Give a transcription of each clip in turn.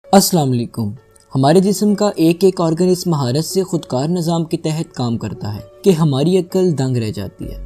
अस्सलाम वालेकुम। हमारे जिस्म का एक एक ऑर्गन इस महारत से खुदकार निज़ाम के तहत काम करता है कि हमारी अक्ल दंग रह जाती है।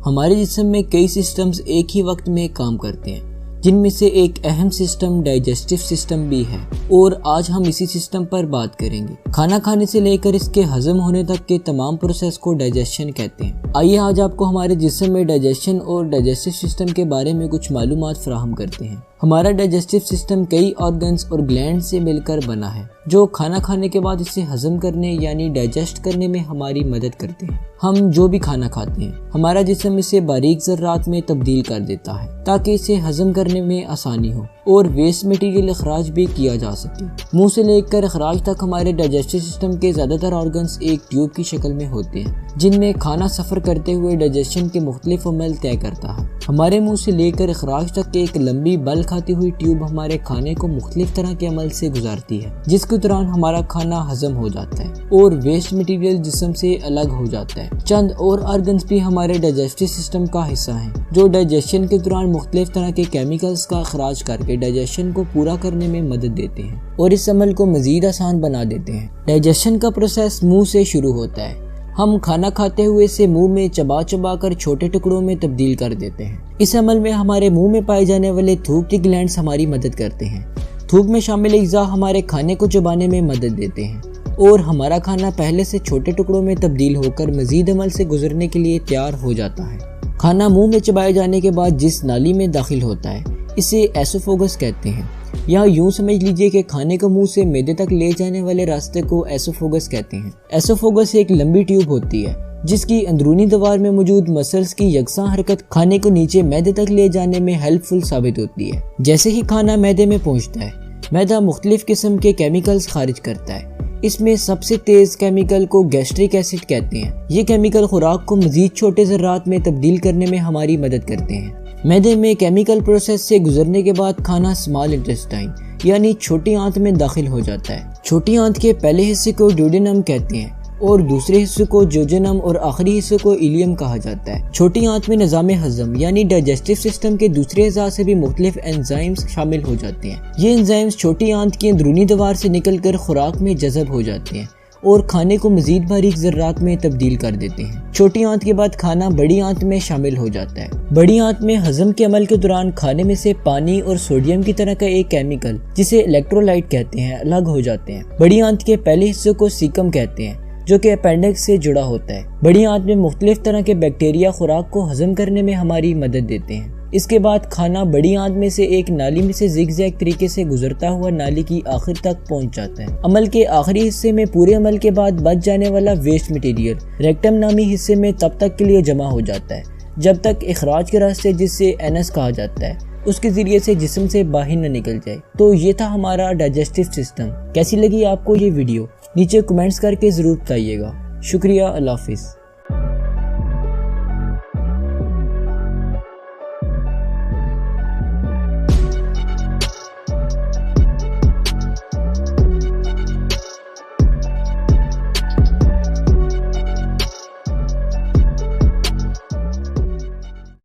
हमारे जिस्म में कई सिस्टम्स एक ही वक्त में काम करते हैं, जिनमें से एक अहम सिस्टम डाइजेस्टिव सिस्टम भी है और आज हम इसी सिस्टम पर बात करेंगे। खाना खाने से लेकर इसके हजम होने तक के तमाम प्रोसेस को डाइजेशन कहते हैं। आइए आज आपको हमारे जिस्म में डाइजेशन और डाइजेस्टिव सिस्टम के बारे में कुछ मालूमात फराहम करते हैं। हमारा डाइजेस्टिव सिस्टम कई ऑर्गन्स और ग्लैंड से मिलकर बना है जो खाना खाने के बाद इसे हजम करने यानी डाइजेस्ट करने में हमारी मदद करते हैं। हम जो भी खाना खाते हैं हमारा जिस्म इसे बारीक ज़र्रात में तब्दील कर देता है ताकि इसे हजम करने में आसानी हो और वेस्ट मटेरियल अखराज भी किया जा सके। मुंह से लेकर अखराज तक हमारे डाइजेस्टिव सिस्टम के ज़्यादातर ऑर्गन्स एक ट्यूब की शक्ल में होते हैं जिनमें खाना सफ़र करते हुए डाइजेशन के मुख्तलिफ अमल तय करता है। हमारे मुंह से लेकर अखराज तक एक लंबी बल खाती हुई ट्यूब हमारे खाने को मुख्तलिफ तरह के अमल से गुजारती है, जिसके दौरान हमारा खाना हजम हो जाता है और वेस्ट मटेरियल जिस्म से अलग हो जाता है। चंद और ऑर्गन्स भी हमारे डाइजेस्टिव सिस्टम का हिस्सा हैं जो डाइजेशन के दौरान मुख्तलिफ तरह के केमिकल्स का अखराज करके डाइजेशन को पूरा करने में मदद देते हैं और इस अमल को मजीद आसान बना देते हैं। डाइजेशन का प्रोसेस मुंह से शुरू होता है। हम खाना खाते हुए इसे मुंह में चबा चबा कर छोटे टुकड़ों में तब्दील कर देते हैं। इस अमल में हमारे मुंह में पाए जाने वाले थूक के ग्लैंड्स हमारी मदद करते हैं। थूक में शामिल अज़्ज़ा हमारे खाने को चबाने में मदद देते हैं और हमारा खाना पहले से छोटे टुकड़ों में तब्दील होकर मजीद अमल से गुजरने के लिए तैयार हो जाता है। खाना मुंह में चबाए जाने के बाद जिस नाली में दाखिल होता है इसे एसोफेगस कहते हैं। यहाँ यूं समझ लीजिए कि खाने को मुंह से मैदे तक ले जाने वाले रास्ते को एसोफेगस कहते हैं। एसोफेगस एक लंबी ट्यूब होती है जिसकी अंदरूनी दीवार में मौजूद मसल्स की यकसा हरकत खाने को नीचे मैदे तक ले जाने में हेल्पफुल साबित होती है। जैसे ही खाना मैदे में पहुंचता है मैदा मुख्तलिफ किस्म के केमिकल्स खारिज करता है। इसमें सबसे तेज केमिकल को गैस्ट्रिक एसिड कहते हैं। ये केमिकल खुराक को मजीद छोटे ज़र्रात में तब्दील करने में हमारी मदद करते हैं। मैदे में केमिकल प्रोसेस से गुजरने के बाद खाना स्मॉल इंटेस्टाइन यानी छोटी आंत में दाखिल हो जाता है। छोटी आंत के पहले हिस्से को ड्यूडेनम कहते हैं और दूसरे हिस्से को जोजेनम और आखिरी हिस्से को इलियम कहा जाता है। छोटी आंत में निज़ाम हजम यानी डाइजेस्टिव सिस्टम के दूसरे अज़ा से भी मुख्तलिफ एंजाइम्स शामिल हो जाते हैं। ये एंजाइम्स छोटी आंत की अंदरूनी दीवार से निकलकर खुराक में जज़ब हो जाते हैं और खाने को मजीद बारीक ज़र्रात में तब्दील कर देते हैं। छोटी आंत के बाद खाना बड़ी आंत में शामिल हो जाता है। बड़ी आंत में हजम के अमल के दौरान खाने में से पानी और सोडियम की तरह का एक केमिकल जिसे इलेक्ट्रोलाइट कहते हैं अलग हो जाते हैं। बड़ी आंत के पहले हिस्से को सीकम कहते हैं जो कि अपेंडिक्स से जुड़ा होता है। बड़ी आंत में मुख्तलिफ तरह के बैक्टीरिया खुराक को हजम करने में हमारी मदद देते हैं। इसके बाद खाना बड़ी आंत में से एक नाली में से जिगजैग तरीके से गुजरता हुआ नाली की आखिर तक पहुंच जाता है। अमल के आखिरी हिस्से में पूरे अमल के बाद बच जाने वाला वेस्ट मटेरियल रेक्टम नामी हिस्से में तब तक के लिए जमा हो जाता है जब तक इखराज के रास्ते जिससे एनस कहा जाता है उसके जरिए से जिस्म से बाहर न निकल जाए। तो ये था हमारा डाइजेस्टिव सिस्टम। कैसी लगी आपको ये वीडियो नीचे कमेंट्स करके ज़रूर बताइएगा। शुक्रिया, अल्लाह हाफिज़।